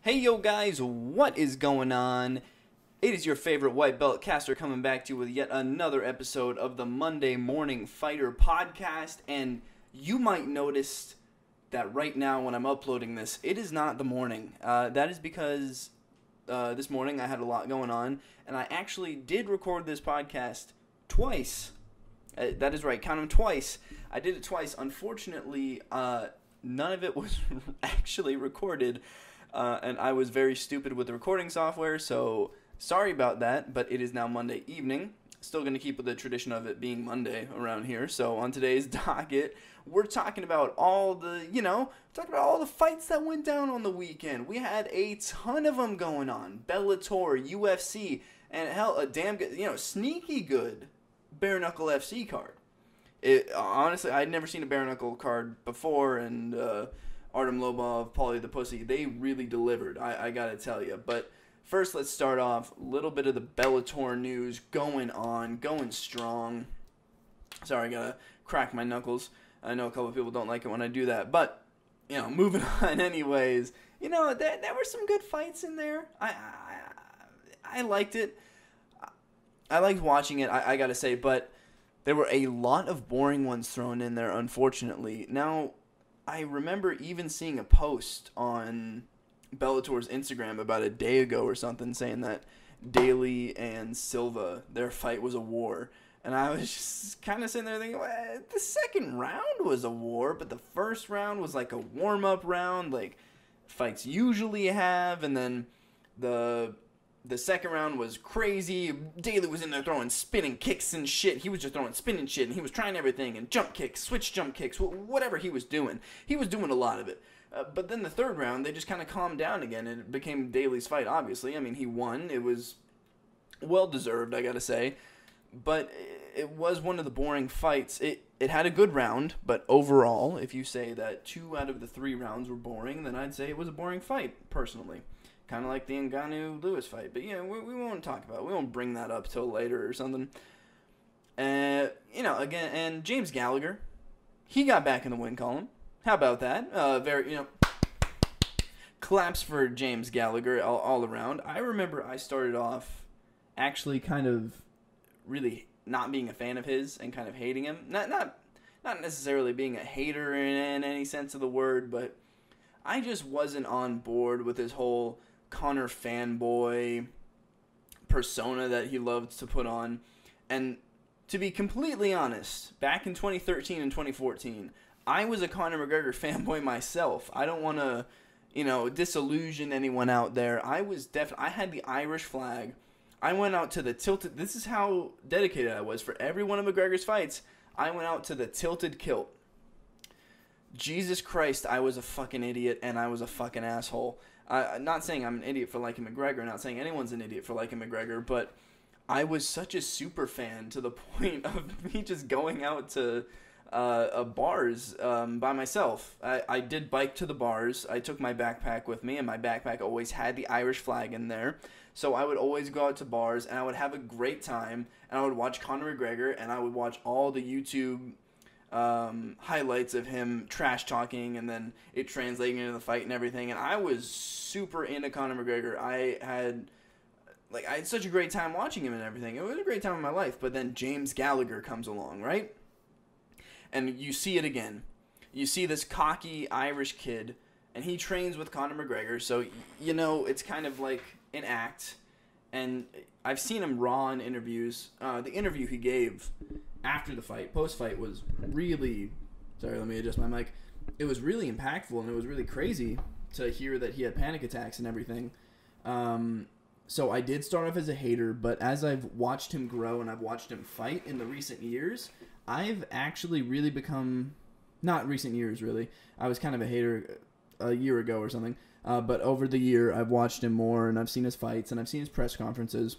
Hey yo guys, what is going on? It is your favorite white belt caster coming back to you with yet another episode of the Monday Morning Fighter podcast, and you might notice that right now when I'm uploading this, it is not the morning. That is because this morning I had a lot going on, and I actually did record this podcast twice. That is right, count them twice. I did it twice. Unfortunately, none of it was actually recorded. And I was very stupid with the recording software, so sorry about that, but it is now Monday evening. Still going to keep with the tradition of it being Monday around here. So on today's docket, we're talking about all the, fights that went down on the weekend. We had a ton of them going on. Bellator, UFC, and hell, a damn good, sneaky good bare knuckle FC card. Honestly, I'd never seen a bare knuckle card before, and Artem Lobov, Paulie the Pussy, they really delivered, I gotta tell you. But first, let's start off a little bit of the Bellator news going strong. Sorry, I gotta crack my knuckles. I know a couple of people don't like it when I do that, but, moving on anyways. There were some good fights in there. I liked it. I liked watching it, I gotta say, but there were a lot of boring ones thrown in there, unfortunately. Now, I remember even seeing a post on Bellator's Instagram about a day ago or something saying that Daly and Silva, their fight was a war. And I was just kind of sitting there thinking, well, the second round was a war, but the first round was like a warm-up round, like fights usually have, and then the second round was crazy. Daly was in there throwing spinning kicks and shit. He was just throwing spinning shit, and he was trying everything, and jump kicks, switch jump kicks, whatever he was doing. He was doing a lot of it. But then the third round, they just kind of calmed down again, and it became Daly's fight, obviously. I mean, he won. It was well-deserved, I gotta say. But it was one of the boring fights. It had a good round, but overall, if you say that 2 out of the 3 rounds were boring, then I'd say it was a boring fight, personally. Kind of like the Ngannou-Lewis fight. But, we won't talk about it. We won't bring that up till later or something. Again, and James Gallagher, he got back in the win column. How about that? Claps for James Gallagher all around. I remember I started off actually kind of really not being a fan of his and kind of hating him. Not necessarily being a hater in any sense of the word, but I just wasn't on board with his whole Conor fanboy persona that he loved to put on. And to be completely honest, back in 2013 and 2014, I was a Conor McGregor fanboy myself. I don't want to, disillusion anyone out there. I had the Irish flag. I went out to the tilted. This is how dedicated I was. For every one of McGregor's fights, I went out to the tilted kilt. Jesus Christ, I was a fucking idiot, and I was a fucking asshole. Not saying I'm an idiot for liking McGregor, not saying anyone's an idiot for liking McGregor, but I was such a super fan to the point of me just going out to bars by myself. I did bike to the bars. I took my backpack with me, and my backpack always had the Irish flag in there. So I would always go out to bars, and I would have a great time, and I would watch Conor McGregor, and I would watch all the YouTube highlights of him trash talking and then it translating into the fight and everything, and I was super into Conor McGregor. I had such a great time watching him and everything. It was a great time in my life. But then James Gallagher comes along, right? And you see it again. You see this cocky Irish kid, and he trains with Conor McGregor, so it's kind of like an act. And I've seen him raw in interviews. The interview he gave after the fight, post-fight, was really... Sorry, let me adjust my mic. It was really impactful, and it was really crazy to hear that he had panic attacks and everything. So I did start off as a hater, but as I've watched him grow and I've watched him fight in the recent years, I've actually really become... Not recent years, really. I was kind of a hater a year ago or something. But over the year, I've watched him more, and I've seen his fights, and I've seen his press conferences.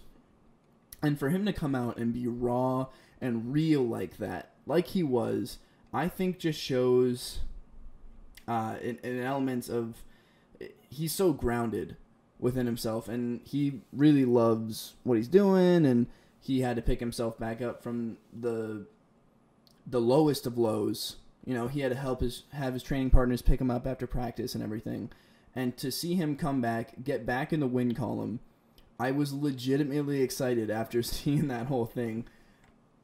And for him to come out and be raw and real like that, like he was, I think just shows an element of... He's so grounded within himself, and he really loves what he's doing, and he had to pick himself back up from the lowest of lows. He had to have his training partners pick him up after practice and everything. And to see him come back, get back in the win column, I was legitimately excited after seeing that whole thing.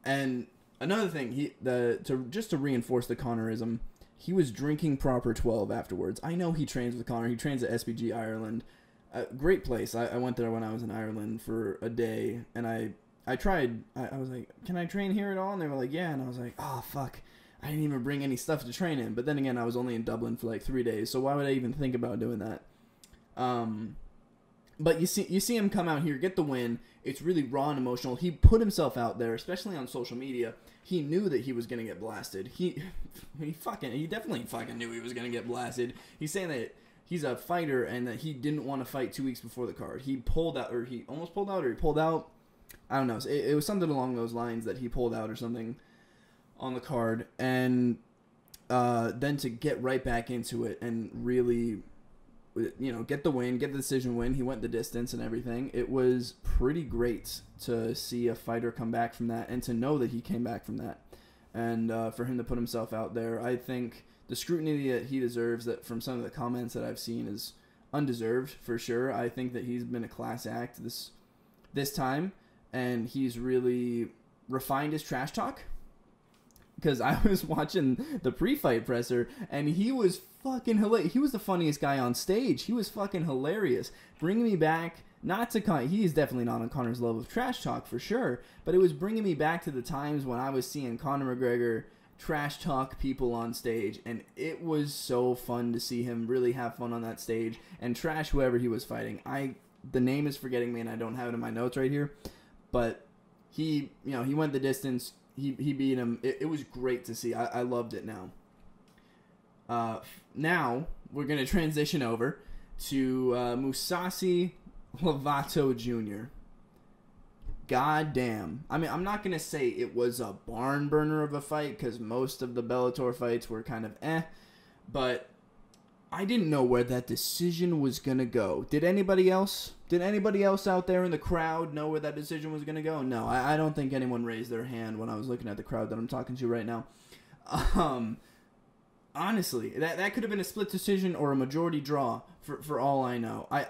And another thing, to reinforce the Conorism, he was drinking proper 12 afterwards. I know he trains with Conor. He trains at SBG Ireland. Great place. I went there when I was in Ireland for a day, and I tried. I was like, can I train here at all? And they were like, yeah. And I was like, oh, fuck. I didn't even bring any stuff to train in. But then again, I was only in Dublin for like 3 days, so why would I even think about doing that? But you see him come out here, get the win. It's really raw and emotional. He put himself out there, especially on social media. He knew that he was going to get blasted. He definitely fucking knew he was going to get blasted. He's saying that he's a fighter and that he didn't want to fight 2 weeks before the card. He pulled out, or he almost pulled out, or he pulled out. I don't know. It was something along those lines that he pulled out or something on the card. And then to get right back into it and really, get the win, get the decision win. He went the distance and everything. It was pretty great to see a fighter come back from that and to know that he came back from that. And for him to put himself out there, I think the scrutiny that he deserves that from some of the comments that I've seen is undeserved for sure. I think that he's been a class act this time, and he's really refined his trash talk. Because I was watching the pre-fight presser, and he was fucking hilarious. He was the funniest guy on stage. He was fucking hilarious. Bringing me back, not to Conor. He is definitely not on Conor's level of trash talk, for sure. But it was bringing me back to the times when I was seeing Conor McGregor trash talk people on stage. And it was so fun to see him really have fun on that stage and trash whoever he was fighting. The name is forgetting me, and I don't have it in my notes right here. But he went the distance. He beat him. It was great to see. I loved it now. Now, we're going to transition over to Mousasi Lovato Jr. God damn. I mean, I'm not going to say it was a barn burner of a fight, because most of the Bellator fights were kind of but I didn't know where that decision was going to go. Did anybody else? Did anybody else out there in the crowd know where that decision was going to go? No, I don't think anyone raised their hand when I was looking at the crowd that I'm talking to right now. Honestly, that could have been a split decision or a majority draw for all I know. I'm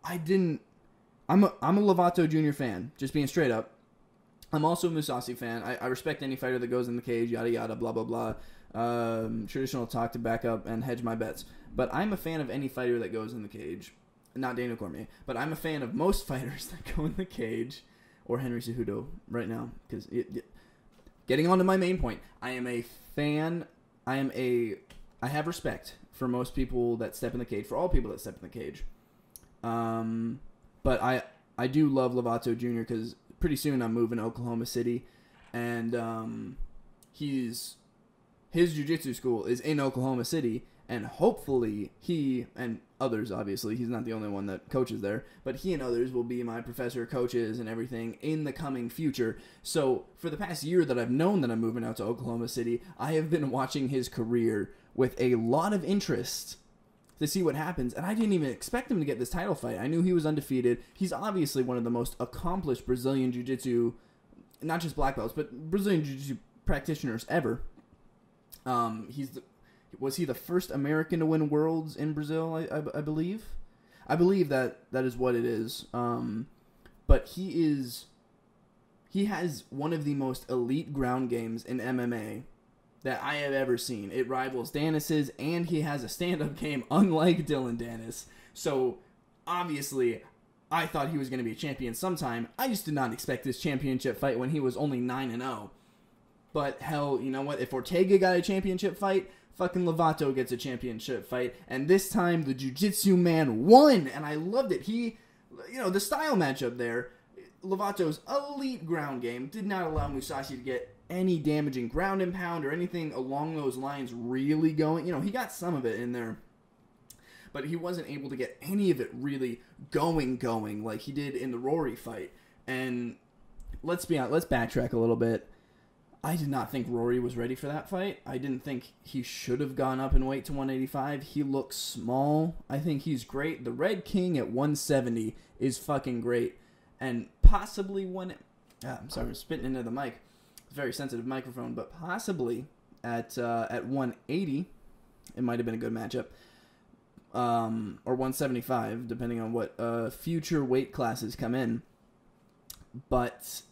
a Lovato Jr. fan, just being straight up. I'm also a Mousasi fan. I respect any fighter that goes in the cage, yada yada, blah blah blah. Traditional talk to back up and hedge my bets. But I'm a fan of any fighter that goes in the cage. Not Daniel Cormier, but I'm a fan of most fighters that go in the cage, or Henry Cejudo right now. Because getting on to my main point, I am a fan. I have respect for most people that step in the cage, for all people that step in the cage. But I do love Lovato Jr. because pretty soon I'm moving to Oklahoma City, and his jiu-jitsu school is in Oklahoma City, and hopefully he and others, obviously, he's not the only one that coaches there, but he and others will be my professor, coaches, and everything in the coming future. So for the past year that I've known that I'm moving out to Oklahoma City, I have been watching his career with a lot of interest to see what happens, and I didn't even expect him to get this title fight. I knew he was undefeated. He's obviously one of the most accomplished Brazilian jiu-jitsu, not just black belts, but Brazilian jiu-jitsu practitioners ever. Was he the first American to win worlds in Brazil? I believe. I believe that is what it is. But he has one of the most elite ground games in MMA that I have ever seen. It rivals Danis's, and he has a stand-up game unlike Dylan Danis. So obviously, I thought he was going to be a champion sometime. I just did not expect this championship fight when he was only 9-0. But hell, you know what? If Ortega got a championship fight, fucking Lovato gets a championship fight. And this time, the jiu-jitsu man won. And I loved it. The style matchup there, Lovato's elite ground game did not allow Mousasi to get any damaging ground and pound or anything along those lines really going. He got some of it in there, but he wasn't able to get any of it really going like he did in the Rory fight. And let's be honest, let's backtrack a little bit. I did not think Rory was ready for that fight. I didn't think he should have gone up in weight to 185. He looks small. I think he's great. The Red King at 170 is fucking great. And possibly I'm sorry, I'm spitting into the mic. It's a very sensitive microphone, but possibly at 180, it might have been a good matchup. or 175, depending on what future weight classes come in. But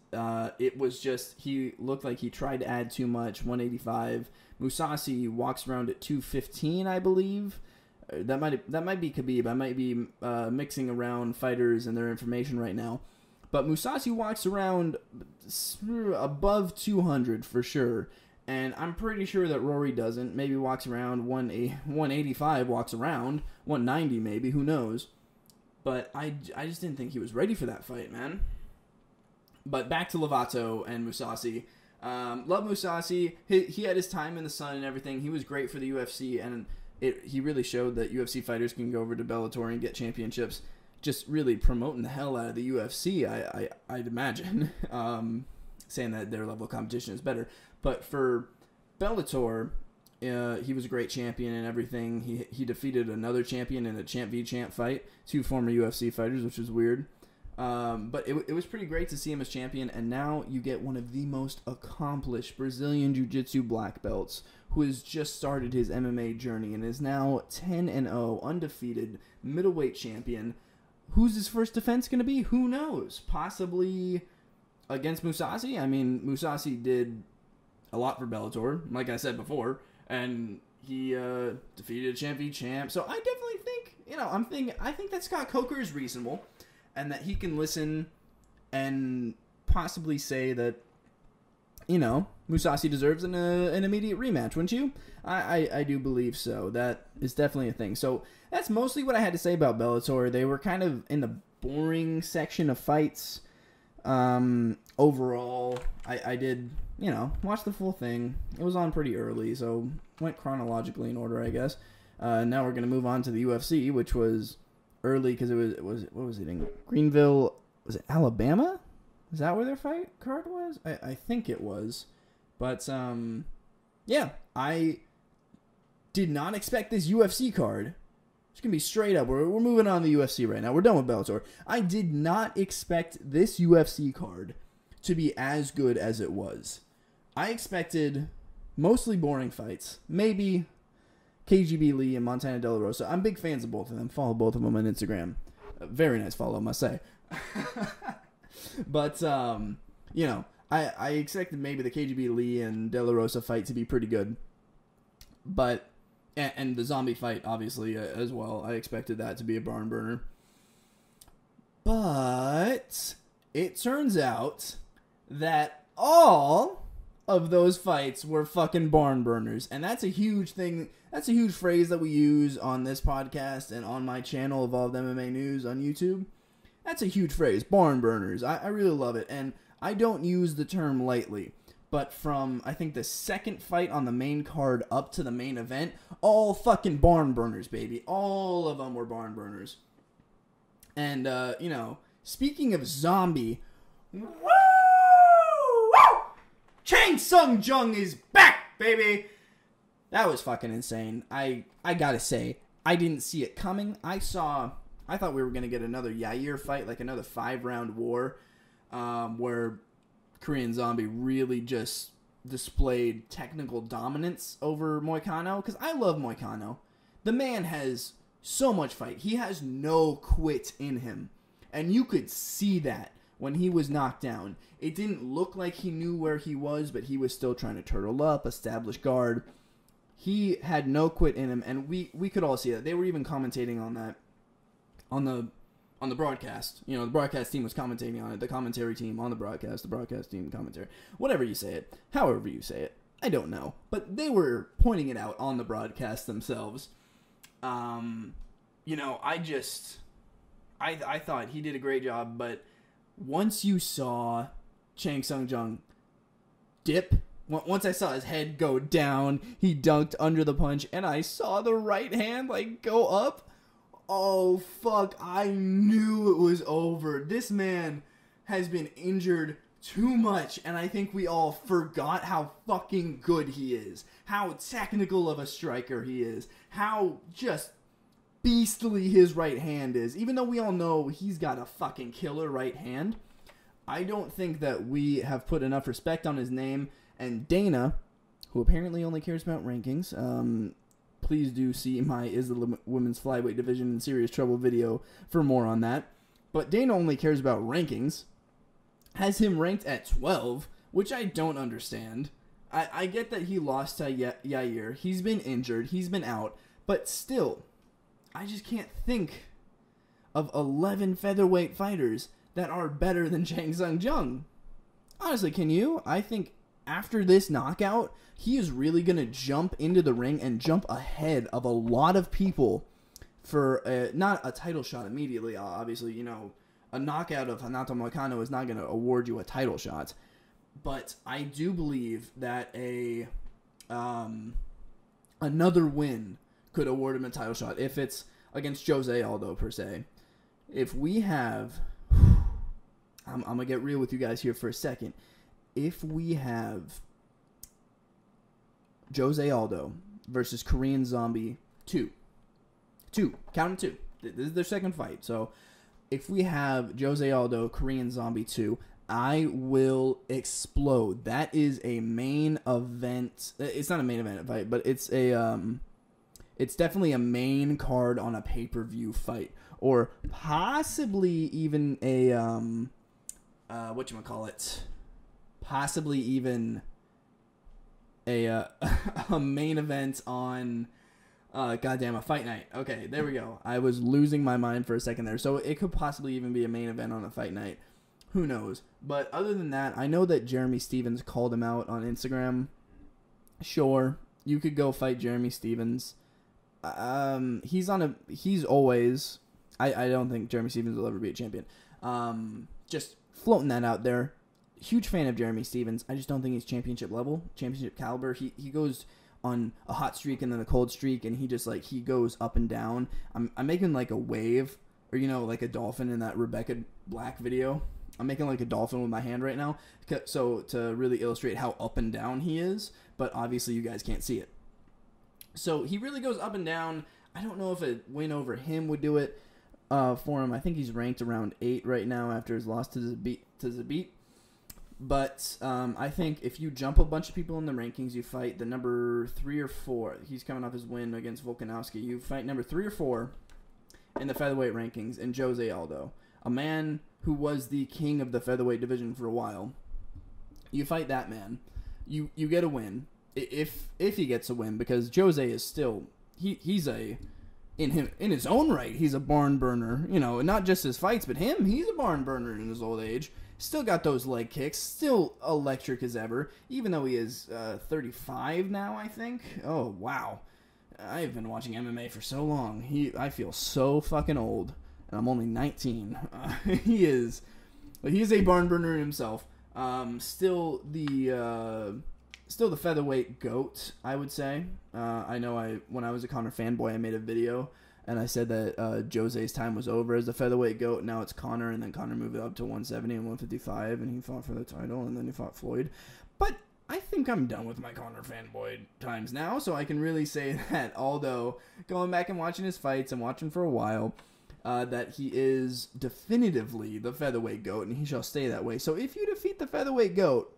it was just, he looked like he tried to add too much. 185. Mousasi walks around at 215, I believe. That might be Khabib. I might be mixing around fighters and their information right now. But Mousasi walks around above 200 for sure. And I'm pretty sure that Rory doesn't. Maybe walks around 185, walks around 190 maybe, who knows. But I just didn't think he was ready for that fight, man. But back to Lovato and Mousasi. Love Mousasi. He had his time in the sun and everything. He was great for the UFC, and he really showed that UFC fighters can go over to Bellator and get championships. Just really promoting the hell out of the UFC, I'd imagine. Saying that their level of competition is better. But for Bellator, he was a great champion and everything. He defeated another champion in a champ v champ fight. 2 former UFC fighters, which was weird. But it was pretty great to see him as champion. And now you get one of the most accomplished Brazilian Jiu-Jitsu black belts who has just started his MMA journey and is now 10-0, undefeated, middleweight champion. Who's his first defense going to be? Who knows? Possibly against Mousasi. I mean, Mousasi did a lot for Bellator, like I said before, and he defeated a champ v champ. So I definitely think, I think that Scott Coker is reasonable, and that he can listen and possibly say that, Mousasi deserves an immediate rematch, wouldn't you? I do believe so. That is definitely a thing. So that's mostly what I had to say about Bellator. They were kind of in the boring section of fights. Overall, I did, watch the full thing. It was on pretty early, so went chronologically in order, I guess. Now we're going to move on to the UFC, which was early because it was what was it, in Greenville? Was it Alabama? Is that where their fight card was? I think it was. But, yeah, I did not expect this UFC card. It's going to be straight up. We're moving on to the UFC right now. We're done with Bellator. I did not expect this UFC card to be as good as it was. I expected mostly boring fights. Maybe KGB Lee and Montana De La Rosa. I'm big fans of both of them. Follow both of them on Instagram. A very nice follow, I must say. But, I expected maybe the KGB Lee and De La Rosa fight to be pretty good. But, and the zombie fight, obviously, as well. I expected that to be a barn burner. But it turns out that all of those fights were fucking barn burners. And that's a huge thing. That's a huge phrase that we use on this podcast and on my channel, Evolved MMA News on YouTube. That's a huge phrase, barn burners. I really love it. And I don't use the term lightly. But from, I think, the second fight on the main card up to the main event, all fucking barn burners, baby. All of them were barn burners. And, speaking of zombie, woo! Chain Sung Jung is back, baby! That was fucking insane. I gotta say, I didn't see it coming. I thought we were gonna get another Yair fight, like another 5-round war, where Korean Zombie really just displayed technical dominance over Moicano, because I love Moicano. The man has so much fight. He has no quit in him, and you could see that when he was knocked down. It didn't look like he knew where he was, but he was still trying to turtle up, establish guard. He had no quit in him, and we could all see that. They were even commentating on that on the broadcast. The broadcast team was commentating on it. The commentary team on the broadcast team commentary. Whatever you say it. However you say it. I don't know. But they were pointing it out on the broadcast themselves. I thought he did a great job, but once you saw Chain Sung Jung dip, once I saw his head go down, he dunked under the punch, and I saw the right hand, go up. Oh, fuck, I knew it was over. This man has been injured too much, and I think we all forgot how fucking good he is. How technical of a striker he is. How just beastly his right hand is. Even though we all know he's got a fucking killer right hand, I don't think that we have put enough respect on his name. And Dana, who apparently only cares about rankings, please do see my Is the Women's Flyweight Division in Serious Trouble video for more on that. But Dana only cares about rankings. Has him ranked at 12, which I don't understand. I get that he lost to Yair. He's been injured. He's been out. But still, I just can't think of 11 featherweight fighters that are better than Chang Sung Jung. Honestly, can you? I think after this knockout, he is really going to jump into the ring and jump ahead of a lot of people for not a title shot immediately. Obviously, you know, a knockout of Renato Moicano is not going to award you a title shot. But I do believe that another win could award him a title shot if it's against Jose Aldo, per se. If we have... I'm going to get real with you guys here for a second. If we have Jose Aldo versus Korean Zombie 2. Count 2. This is their second fight. So if we have Jose Aldo, Korean Zombie 2, I will explode. That is a main event. It's not a main event fight, but it's definitely a main card on a pay-per-view fight, or possibly even a whatchamacallit? Possibly even a main event on a fight night. Okay, there we go. I was losing my mind for a second there. So it could possibly even be a main event on a fight night. Who knows? But other than that, I know that Jeremy Stevens called him out on Instagram. Sure, you could go fight Jeremy Stevens. He's always... I don't think Jeremy Stevens will ever be a champion. Just floating that out there. Huge fan of Jeremy Stevens. I just don't think he's championship level, championship caliber. He goes on a hot streak and then a cold streak, and he goes up and down. I'm making like a wave, or like a dolphin in that Rebecca Black video. I'm making like a dolphin with my hand right now, so to really illustrate how up and down he is. But obviously you guys can't see it. So he really goes up and down. I don't know if a win over him would do it for him. I think he's ranked around 8 right now after his loss to Zabit. But I think if you jump a bunch of people in the rankings, you fight the number 3 or 4. He's coming off his win against Volkanovski. You fight number 3 or 4 in the featherweight rankings, and Jose Aldo, a man who was the king of the featherweight division for a while. You fight that man. You get a win. If he gets a win, because Jose is still he's in his own right, he's a barn burner. Not just his fights, but he's a barn burner in his old age. Still got those leg kicks, still electric as ever, even though he is 35 now, I think. Oh, wow. I've been watching MMA for so long. I feel so fucking old, and I'm only 19. He is a barn burner himself. Still the featherweight GOAT, I would say. I know when I was a Conor fanboy, I made a video, and I said that Jose's time was over as the featherweight GOAT. Now it's Conor, and then Conor moved it up to 170 and 155, and he fought for the title, and then he fought Floyd. But I think I'm done with my Conor fanboy times now, so I can really say that, although going back and watching his fights and watching for a while, that he is definitively the featherweight GOAT, and he shall stay that way. So if you defeat the featherweight GOAT,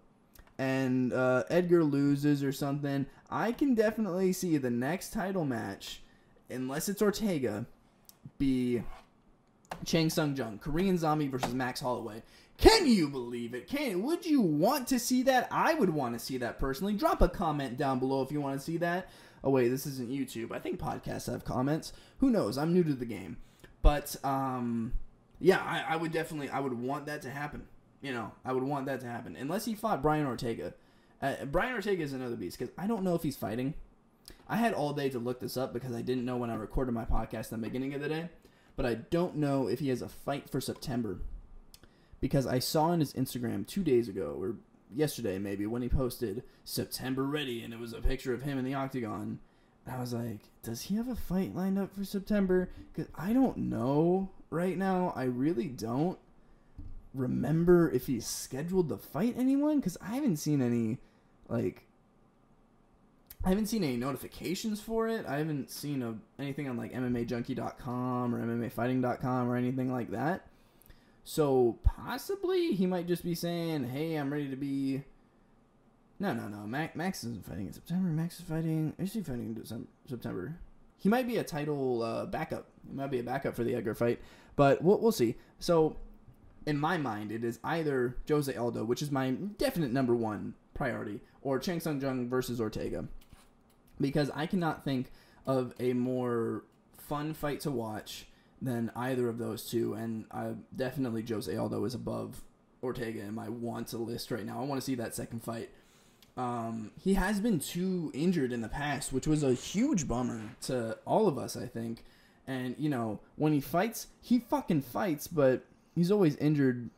and Edgar loses or something, I can definitely see the next title match, unless it's Ortega, be Chang Sung Jung, Korean Zombie versus Max Holloway. Can you believe it? Would you want to see that? I would want to see that personally. Drop a comment down below if you want to see that. Oh wait, this isn't YouTube. I think podcasts have comments. Who knows? I'm new to the game. But yeah, I would want that to happen. I would want that to happen. Unless he fought Brian Ortega. Brian Ortega is another beast, because I don't know if he's fighting. I had all day to look this up because I didn't know when I recorded my podcast in the beginning of the day. But I don't know if he has a fight for September. Because I saw on his Instagram 2 days ago, or yesterday maybe, when he posted September ready, and it was a picture of him in the octagon. And I was like, does he have a fight lined up for September? Because I don't know right now. I really don't remember if he's scheduled to fight anyone, because I haven't seen any notifications for it. I haven't seen anything on like MMAJunkie.com or MMAfighting.com or anything like that. So possibly he might just be saying, hey, I'm ready to be No. Max isn't fighting in September. Max is fighting. Is he fighting in September? He might be a title backup. He might be a backup for the Edgar fight, but we'll see. So, in my mind, it is either Jose Aldo, which is my definite number one priority, or Chang Sung Jung versus Ortega, because I cannot think of a more fun fight to watch than either of those two, and definitely Jose Aldo is above Ortega in my want-to list right now. I want to see that second fight. He has been too injured in the past, which was a huge bummer to all of us, I think. And, you know, when he fights, he fucking fights, but he's always injured.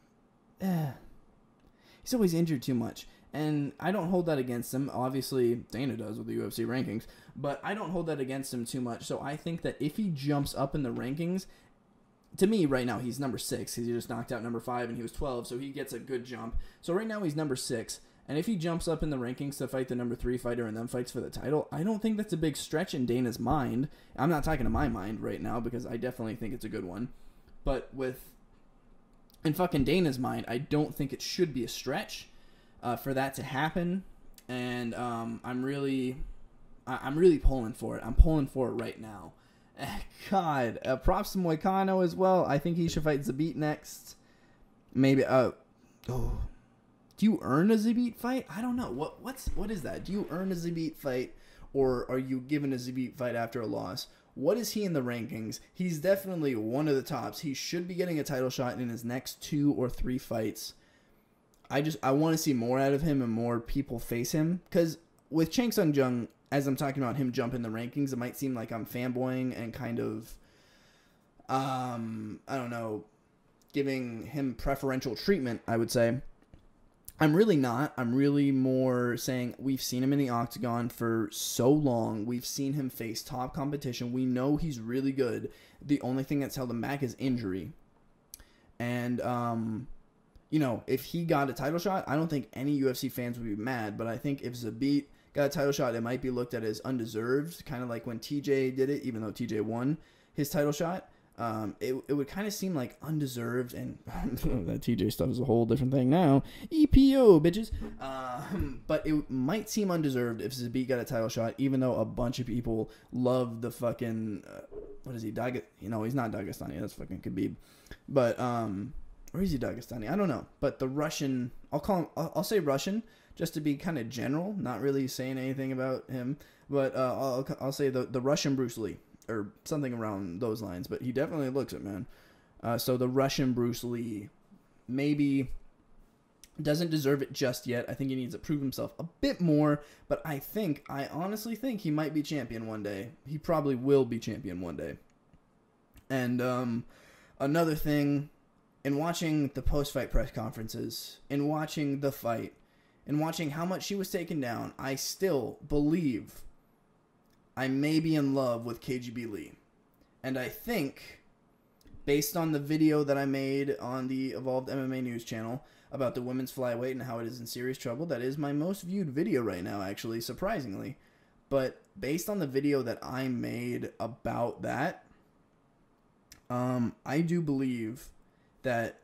He's always injured too much. And I don't hold that against him. Obviously, Dana does with the UFC rankings. But I don't hold that against him too much. So I think that if he jumps up in the rankings, to me right now, he's number 6. He just knocked out number 5 and he was 12. So he gets a good jump. So right now he's number 6. And if he jumps up in the rankings to fight the number 3 fighter and then fights for the title, I don't think that's a big stretch in Dana's mind. I'm not talking to my mind right now because I definitely think it's a good one. But in fucking Dana's mind, I don't think it should be a stretch for that to happen. And I'm really pulling for it. I'm pulling for it right now. God, props to Moicano as well. I think he should fight Zabit next. Maybe, do you earn a Zabit fight? I don't know. What is that? Do you earn a Zabit fight, or are you given a Zabit fight after a loss? What is he in the rankings? He's definitely one of the tops. He should be getting a title shot in his next 2 or 3 fights. I want to see more out of him and more people face him. Because with Chang Sung Jung, as I'm talking about him jump in the rankings, it might seem like I'm fanboying and kind of, I don't know, giving him preferential treatment, I would say. I'm really not. I'm really more saying we've seen him in the octagon for so long. We've seen him face top competition. We know he's really good. The only thing that's held him back is injury. And, you know, if he got a title shot, I don't think any UFC fans would be mad. But I think if Zabit got a title shot, it might be looked at as undeserved. Kind of like when TJ did it, even though TJ won his title shot. It would kind of seem like undeserved, and that TJ stuff is a whole different thing now. EPO, bitches. But it might seem undeserved if Zabit got a title shot, even though a bunch of people love the fucking, what is he, he's not Dagestani, that's fucking Khabib. But, or is he Dagestani? I don't know. But the Russian, I'll say Russian, just to be kind of general, not really saying anything about him, but I'll say the Russian Bruce Lee. Or something around those lines, but he definitely looks it, man. So the Russian Bruce Lee maybe doesn't deserve it just yet. I think he needs to prove himself a bit more, but I honestly think he might be champion one day. He probably will be champion one day. And another thing, in watching the post-fight press conferences, in watching the fight, in watching how much she was taken down, I still believe I may be in love with KGB Lee. And I think, based on the video that I made on the Evolved MMA News channel about the women's flyweight and how it is in serious trouble, that is my most viewed video right now, actually, surprisingly. But based on the video that I made about that, I do believe that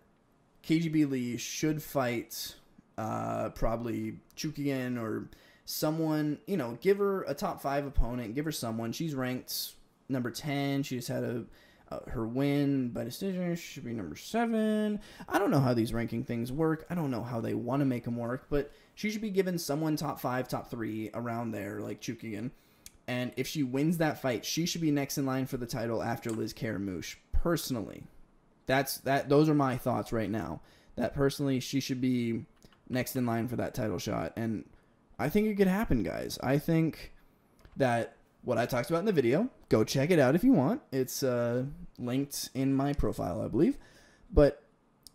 KGB Lee should fight probably Chukian or someone, you know, give her a top 5 opponent, give her someone. She's ranked number 10. She just had her win by decision. She should be number 7. I don't know how these ranking things work. I don't know how they want to make them work, but she should be given someone top 5, top 3 around there, like Chukian. And if she wins that fight, she should be next in line for the title after Liz Karamouche. Personally, those are my thoughts right now. That personally, she should be next in line for that title shot. And I think it could happen, guys. I think that what I talked about in the video, go check it out if you want. It's linked in my profile, I believe. But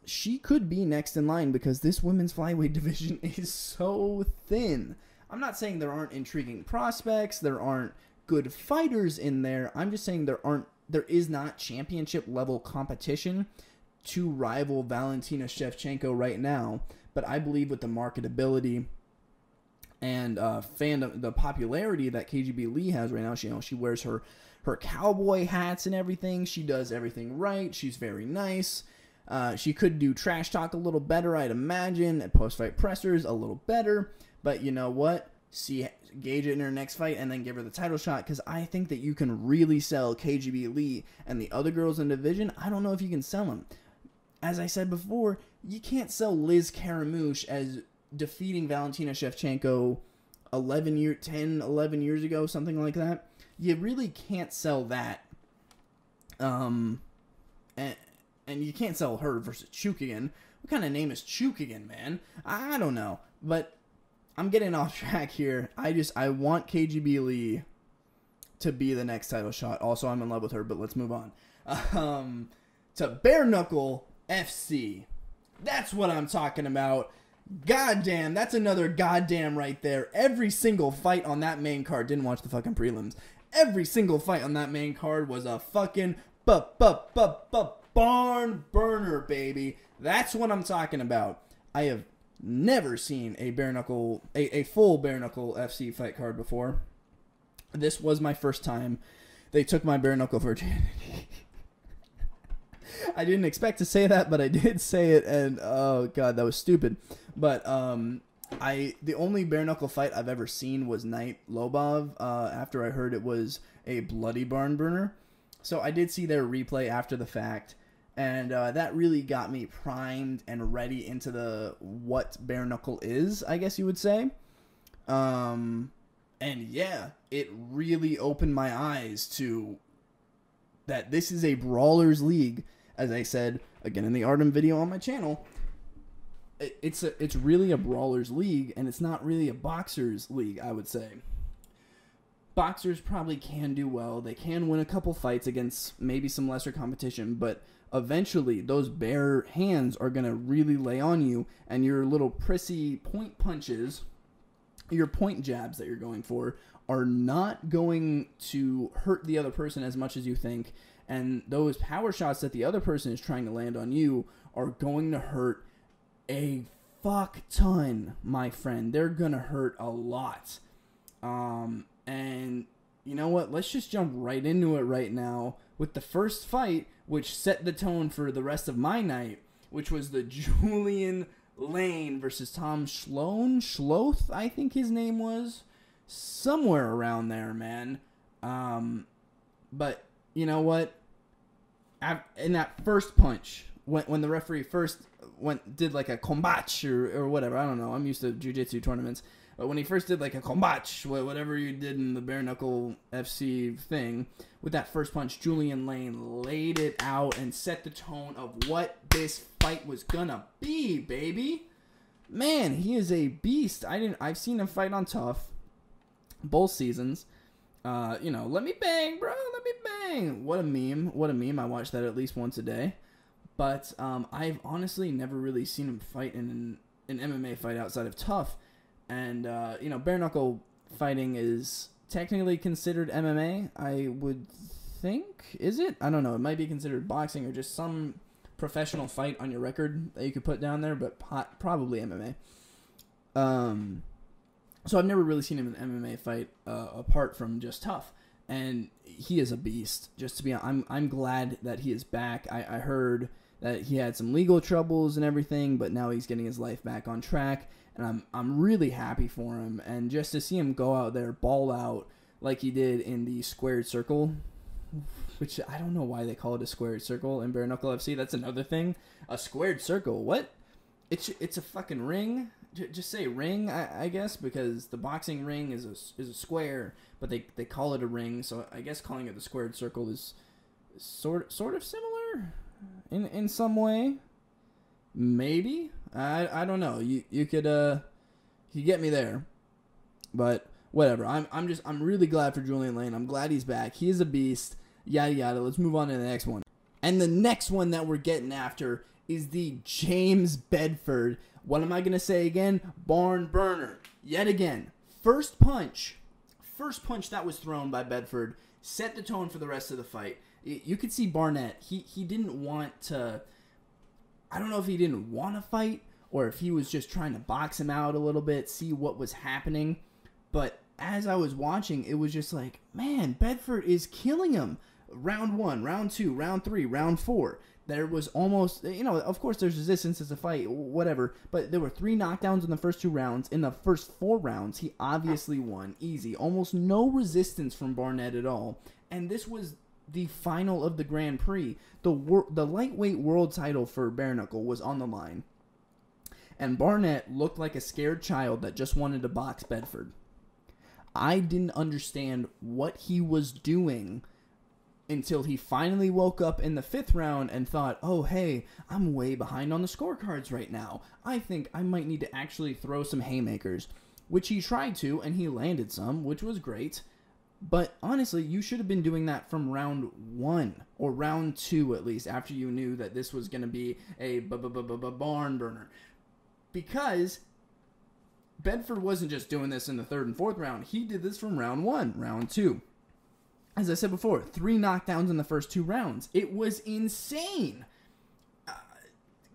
she could be next in line because this women's flyweight division is so thin. I'm not saying there aren't intriguing prospects, there aren't good fighters in there. I'm just saying there is not championship level competition to rival Valentina Shevchenko right now. But I believe with the marketability and fandom, the popularity that KGB Lee has right now, she wears her cowboy hats and everything. She does everything right. She's very nice. She could do trash talk a little better, I'd imagine, at post-fight pressers a little better. But you know what? Gauge it in her next fight and then give her the title shot, because I think that you can really sell KGB Lee and the other girls in the division. I don't know if you can sell them. As I said before, you can't sell Liz Caramouche as defeating Valentina Shevchenko 11 years ago, something like that. You really can't sell that. And you can't sell her versus Chukagian. What kind of name is Chukagian, man? I don't know. But I'm getting off track here. I want KGB Lee to be the next title shot. Also, I'm in love with her, but let's move on. To Bare Knuckle FC. That's what I'm talking about. Goddamn, that's another goddamn right there. Every single fight on that main card, didn't watch the fucking prelims. Every single fight on that main card was a fucking barn burner, baby. That's what I'm talking about. I have never seen a full Bare Knuckle FC fight card before. This was my first time. They took my bare knuckle virginity. I didn't expect to say that, but I did say it, and oh god, that was stupid. But the only bare knuckle fight I've ever seen was Knight Lobov. After I heard it was a bloody barn burner, so I did see their replay after the fact. And that really got me primed and ready into what bare knuckle is, I guess you would say. And yeah, it really opened my eyes to that this is a brawlers league. As I said again in the Artem video on my channel, it's really a brawlers league, and it's not really a boxers league, I would say. Boxers probably can do well. They can win a couple fights against maybe some lesser competition, but eventually those bare hands are going to really lay on you, and your little prissy point punches, your point jabs that you're going for, are not going to hurt the other person as much as you think, and those power shots that the other person is trying to land on you are going to hurt a fuck ton, my friend. They're going to hurt a lot. And you know what? Let's just jump right into it right now with the first fight, which set the tone for the rest of my night, which was the Julian Lane versus Tom Schloth, I think his name was. Somewhere around there, man. But you know what? In that first punch, when the referee first did like a combate or whatever, I don't know. I'm used to jiu-jitsu tournaments. But when he first did like a combate, whatever you did in the bare knuckle FC thing, with that first punch, Julian Lane laid it out and set the tone of what this fight was gonna be, baby. Man, he is a beast. I've seen him fight on Tough both seasons. Let me bang, bro. Let me bang. What a meme. I watch that at least once a day. But I've honestly never really seen him fight in an MMA fight outside of Tough. And, bare knuckle fighting is technically considered MMA, I would think. Is it? I don't know. It might be considered boxing or just some professional fight on your record that you could put down there, but probably MMA. So I've never really seen him in an MMA fight apart from just Tough. And he is a beast. Just to be honest, I'm glad that he is back. I heard that he had some legal troubles and everything, but now he's getting his life back on track. And I'm really happy for him. And just to see him go out there, ball out like he did in the squared circle, which I don't know why they call it a squared circle in Bare Knuckle FC. That's another thing. A squared circle. What? It's a fucking ring. Just say ring, I guess, because the boxing ring is a square, but they call it a ring. So I guess calling it the squared circle is sort of similar in some way. Maybe. I don't know. You could get me there, but whatever. I'm really glad for Julian Lane. I'm glad he's back. He is a beast. Yada yada. Let's move on to the next one. And the next one that we're getting after is the James Bedford. What am I gonna say again? Barn burner. Yet again. First punch that was thrown by Bedford set the tone for the rest of the fight. You could see Barnett. He didn't want to. I don't know if he didn't want to fight or if he was just trying to box him out a little bit, see what was happening. But as I was watching, it was just like, man, Bedford is killing him. round 1, round 2, round 3, round 4. There was almost, of course there's resistance, it's a fight, whatever, but there were 3 knockdowns in the first 2 rounds. In the first 4 rounds, he obviously won, easy. Almost no resistance from Barnett at all. And this was the final of the Grand Prix. The lightweight world title for bare knuckle was on the line. And Barnett looked like a scared child that just wanted to box Bedford. I didn't understand what he was doing until he finally woke up in the 5th round and thought, oh, hey, I'm way behind on the scorecards right now. I think I might need to actually throw some haymakers, which he tried to, and he landed some, which was great. But honestly, you should have been doing that from round 1 or round 2 at least, after you knew that this was going to be a barn burner. Because Bedford wasn't just doing this in the 3rd and 4th round. He did this from round 1, round 2. As I said before, 3 knockdowns in the first 2 rounds. It was insane.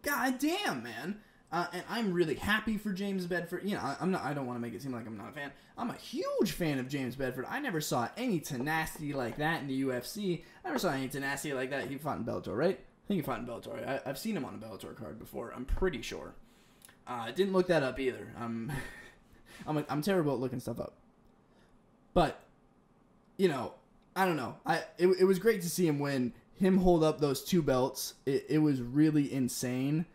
God damn, man. And I'm really happy for James Bedford. I don't want to make it seem like I'm not a fan. I'm a huge fan of James Bedford. I never saw any tenacity like that in the UFC. I never saw any tenacity like that. He fought in Bellator, right? I think he fought in Bellator. I've seen him on a Bellator card before. I'm pretty sure. Didn't look that up either. I'm terrible at looking stuff up. But, I don't know. It was great to see him win. Him hold up those 2 belts. It was really insane.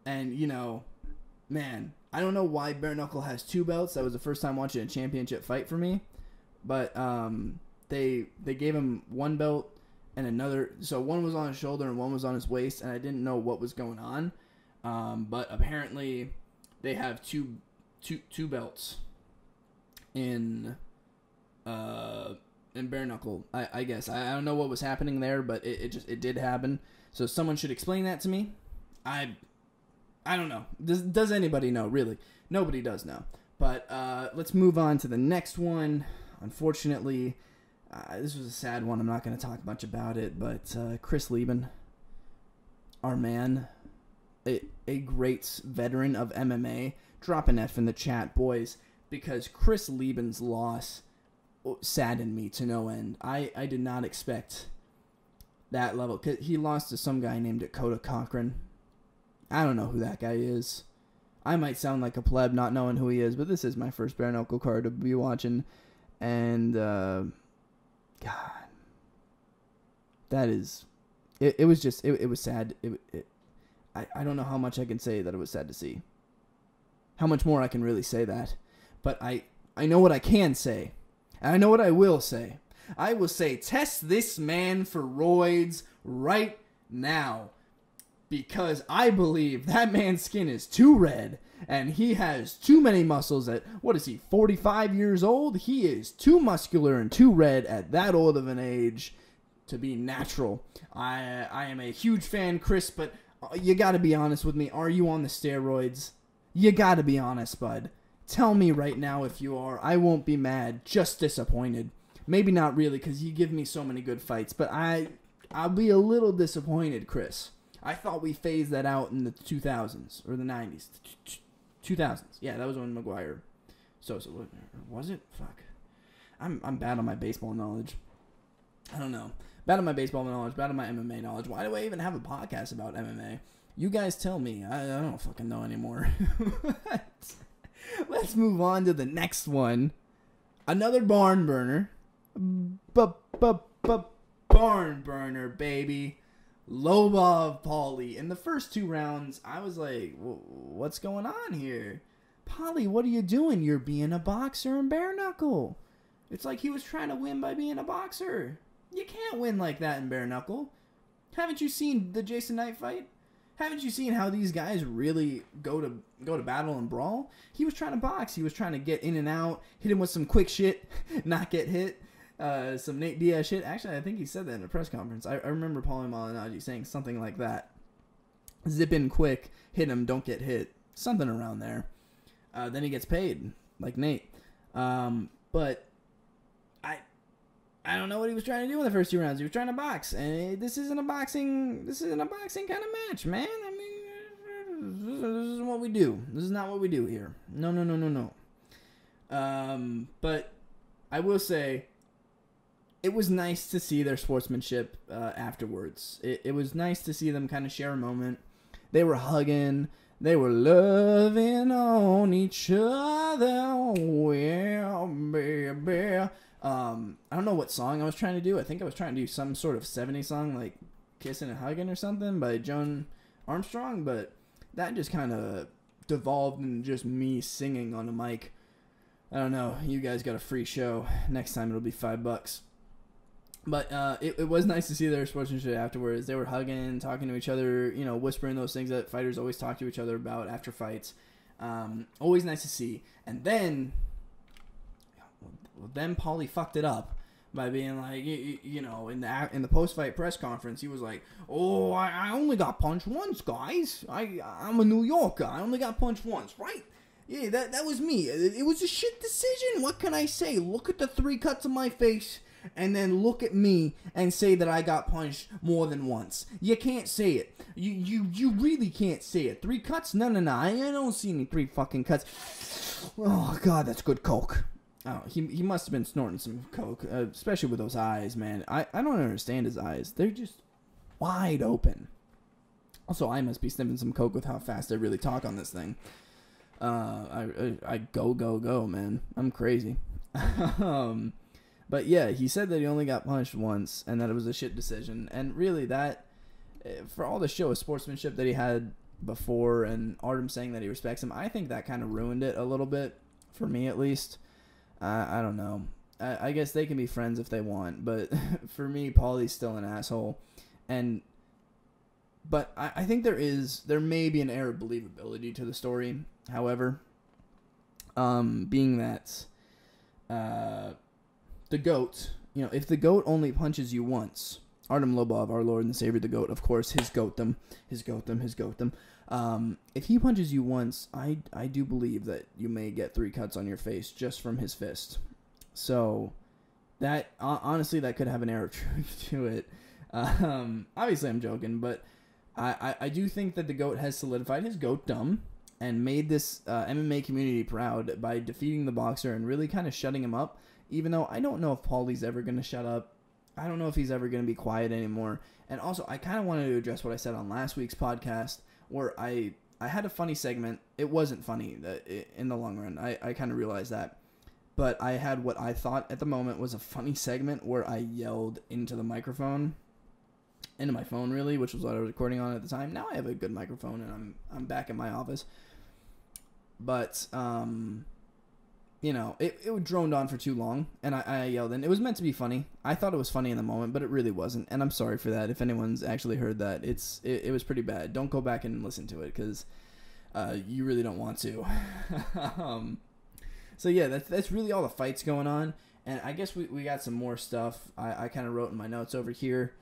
And, man, I don't know why bare knuckle has 2 belts. That was the first time watching a championship fight for me. But they gave him 1 belt and another. So one was on his shoulder and one was on his waist, and I didn't know what was going on. But apparently they have two belts in bare knuckle. I guess I don't know what was happening there, but it did happen. So someone should explain that to me. I don't know. Does anybody know? Really, nobody does know. But let's move on to the next one. Unfortunately, this was a sad one. I'm not going to talk much about it, but Chris Leben, our man, a great veteran of MMA. Drop an F in the chat, boys, because Chris Leben's loss saddened me to no end. I did not expect that level. 'Cause he lost to some guy named Dakota Cochran. I don't know who that guy is. I might sound like a pleb not knowing who he is, but this is my first bare knuckle card to be watching. And, God. That is... It was just... It was sad. I don't know how much I can say that it was sad to see. How much more I can really say that. But I know what I can say. And I know what I will say. I will say, test this man for roids right now. Because I believe that man's skin is too red. And he has too many muscles at, 45 years old? He is too muscular and too red at that old of an age to be natural. I am a huge fan, Chris, but you gotta be honest with me. Are you on the steroids? You gotta be honest, bud. Tell me right now if you are. I won't be mad, just disappointed. Maybe not really, because you give me so many good fights, but I'll be a little disappointed, Chris. I thought we phased that out in the 2000s, or the 90s. 2000s. Yeah, that was when McGuire. So was it? Fuck. I'm bad on my baseball knowledge. I don't know. Bad on my baseball knowledge, bad on my MMA knowledge. Why do I even have a podcast about MMA? You guys tell me. I don't fucking know anymore. Let's move on to the next one. Another barn burner. Barn burner, baby. Lobov Paulie. In the first 2 rounds, I was like, what's going on here? Paulie, what are you doing? You're being a boxer in bare knuckle. It's like he was trying to win by being a boxer. You can't win like that in bare knuckle. Haven't you seen the Jason Knight fight? Haven't you seen how these guys really go to battle and brawl? He was trying to box. He was trying to get in and out, hit him with some quick shit, not get hit. Some Nate Diaz shit. Actually, I think he said that in a press conference. I remember Paulie Malignaggi saying something like that. Zip in quick, hit him, don't get hit. Something around there. Then he gets paid, like Nate. But I don't know what he was trying to do in the first 2 rounds. He was trying to box, and this isn't a boxing kind of match, man. I mean, this is what we do. This is not what we do here. No. But I will say, it was nice to see their sportsmanship afterwards. It was nice to see them kind of share a moment. They were hugging. They were loving on each other. Well, baby. I don't know what song I was trying to do. I think I was trying to do some sort of 70s song, like Kissing and Hugging or something by Joan Armstrong, but that just kind of devolved into just me singing on a mic. I don't know. You guys got a free show. Next time it'll be $5. But it was nice to see their sportsmanship afterwards. They were hugging, talking to each other, you know, whispering those things that fighters always talk to each other about after fights. Always nice to see. And then Paulie fucked it up by being like, you know, in the post-fight press conference, he was like, "Oh, I only got punched once, guys. I'm a New Yorker. I only got punched once, right? Yeah, that was me. It was a shit decision. What can I say? Look at the 3 cuts on my face, and then look at me and say that I got punched more than once. You can't say it. You really can't say it. 3 cuts? No. I don't see any 3 fucking cuts. Oh, God, that's good coke." Oh, he must have been snorting some coke, especially with those eyes, man. I don't understand his eyes. They're just wide open. Also, I must be sniffing some coke with how fast I really talk on this thing. I go, man. I'm crazy. But yeah, he said that he only got punched once and that it was a shit decision. And really, that, for all the show of sportsmanship that he had before and Artem saying that he respects him, I think that kind of ruined it a little bit, for me at least. I don't know. I guess they can be friends if they want, but for me, Paulie's still an asshole. But I think there may be an air of believability to the story, however, being that the GOAT, you know, if the GOAT only punches you once, Artem Lobov, our Lord and Savior, the GOAT, of course, his goatum. If he punches you once, I do believe that you may get 3 cuts on your face just from his fist. So that honestly, that could have an air of truth to it. Obviously, I'm joking, but I do think that the GOAT has solidified his goatdom and made this MMA community proud by defeating the boxer and really kind of shutting him up. Even though I don't know if Paulie's ever going to shut up. I don't know if he's ever going to be quiet anymore. And also, I kind of wanted to address what I said on last week's podcast, where I had a funny segment. It wasn't funny in the long run. I kind of realized that. But I had what I thought at the moment was a funny segment where I yelled into the microphone. Into my phone, really, which was what I was recording on at the time. Now I have a good microphone, and I'm back in my office. But, you know, it droned on for too long, and I yelled, and it was meant to be funny. I thought it was funny in the moment, but it really wasn't, and I'm sorry for that. If anyone's actually heard that, it was pretty bad. Don't go back and listen to it, because you really don't want to. So yeah, that's really all the fights going on, and I guess we got some more stuff. I kind of wrote in my notes over here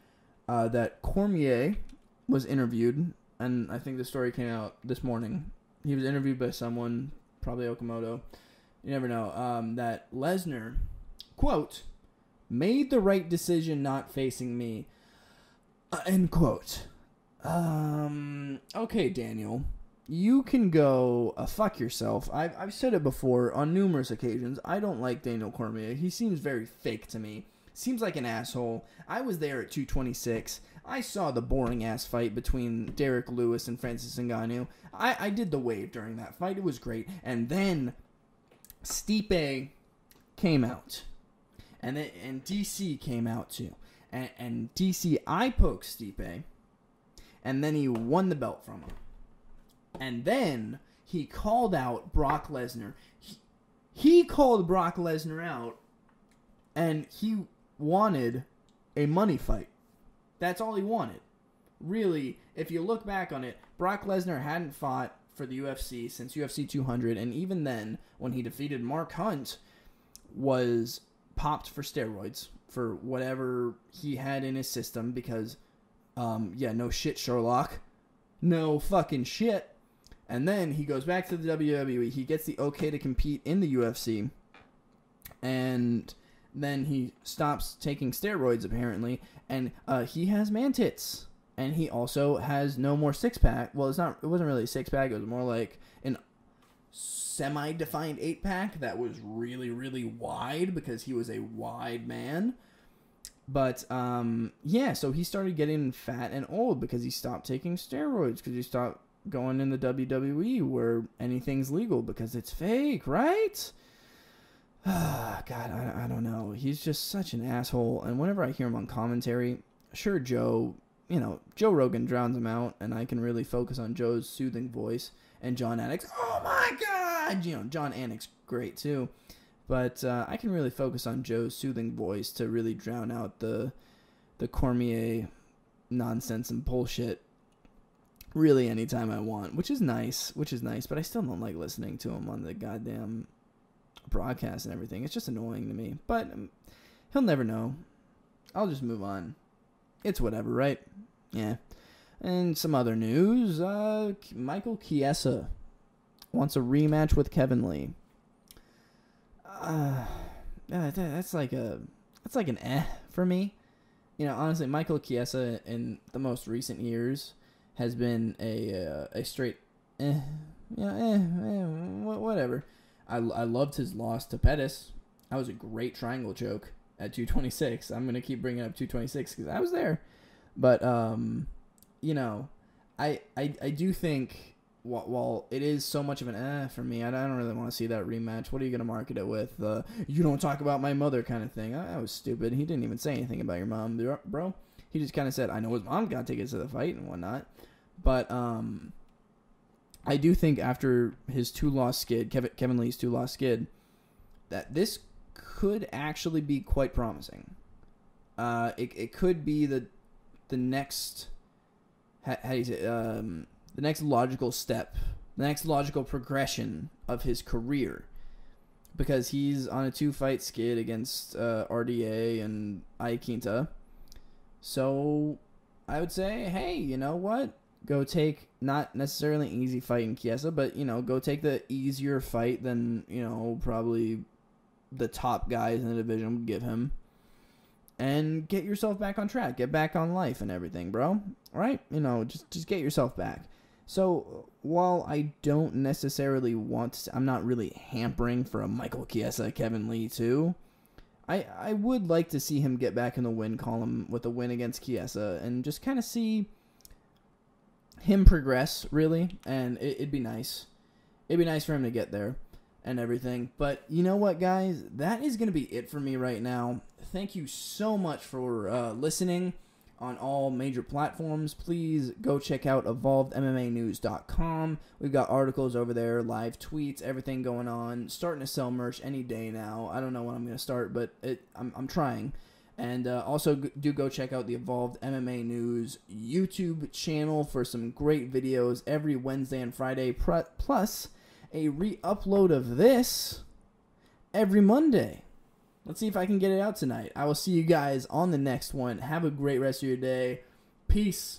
that Cormier was interviewed, and I think the story came out this morning. He was interviewed by someone, probably Okamoto. You never know. That Lesnar, quote, made the right decision not facing me, end quote. Okay, Daniel, you can go fuck yourself. I've said it before on numerous occasions. I don't like Daniel Cormier. He seems very fake to me. Seems like an asshole. I was there at 226. I saw the boring-ass fight between Derek Lewis and Francis Ngannou. I did the wave during that fight. It was great. And then Stipe came out. And DC came out too. And DC eye-poked Stipe. And then he won the belt from him. And then he called out Brock Lesnar. He called Brock Lesnar out. And he wanted a money fight. That's all he wanted. Really, if you look back on it, Brock Lesnar hadn't fought for the UFC since UFC 200, and even then, when he defeated Mark Hunt, was popped for steroids for whatever he had in his system because, no shit, Sherlock. No fucking shit. And then he goes back to the WWE. He gets the okay to compete in the UFC. And then he stops taking steroids, apparently, and he has man tits. And he also has no more six-pack. Well, it wasn't really a six-pack. It was more like an semi-defined eight-pack that was really, really wide because he was a wide man. But yeah, so he started getting fat and old because he stopped taking steroids, because he stopped going in the WWE where anything's legal because it's fake, right? God, I don't know. He's just such an asshole. And whenever I hear him on commentary, sure, Joe Rogan drowns him out, and I can really focus on Joe's soothing voice. And John Anik's, oh my God! John Anik's great too. But I can really focus on Joe's soothing voice to really drown out the Cormier nonsense and bullshit really anytime I want, which is nice, but I still don't like listening to him on the goddamn broadcast and everything. It's just annoying to me, but he'll never know. I'll just move on. It's whatever, right? Yeah. And some other news, Michael Chiesa wants a rematch with Kevin Lee. That's like an for me. Honestly, Michael Chiesa in the most recent years has been a straight whatever. I loved his loss to Pettis. That was a great triangle choke at 226. I'm gonna keep bringing up 226 because I was there. But I do think while it is so much of an for me, I don't really want to see that rematch. What are you gonna market it with? You don't talk about my mother kind of thing. That was stupid. He didn't even say anything about your mom, bro. He just kind of said, I know his mom got tickets to the fight and whatnot. But I do think after his 2-loss skid, Kevin Lee's 2-loss skid, that this could actually be quite promising. It could be the next, how do you say, the next logical step, the next logical progression of his career, because he's on a 2-fight skid against RDA and Iaquinta. So I would say, hey, you know what? Go take not necessarily an easy fight in Chiesa, but go take the easier fight than probably the top guys in the division would give him, and get yourself back on track, get back on life and everything, bro. Right? Just get yourself back. So while I don't necessarily I'm not really hampering for a Michael Chiesa, Kevin Lee too. I would like to see him get back in the win column with a win against Chiesa and just kind of see him progress, really, and it'd be nice. It'd be nice for him to get there and everything. But you know what, guys? That is going to be it for me right now. Thank you so much for listening on all major platforms. Please go check out evolvedmmanews.com. We've got articles over there, live tweets, everything going on. Starting to sell merch any day now. I don't know when I'm going to start, but I'm trying. And also do go check out the Evolved MMA News YouTube channel for some great videos every Wednesday and Friday, plus a re-upload of this every Monday. Let's see if I can get it out tonight. I will see you guys on the next one. Have a great rest of your day. Peace.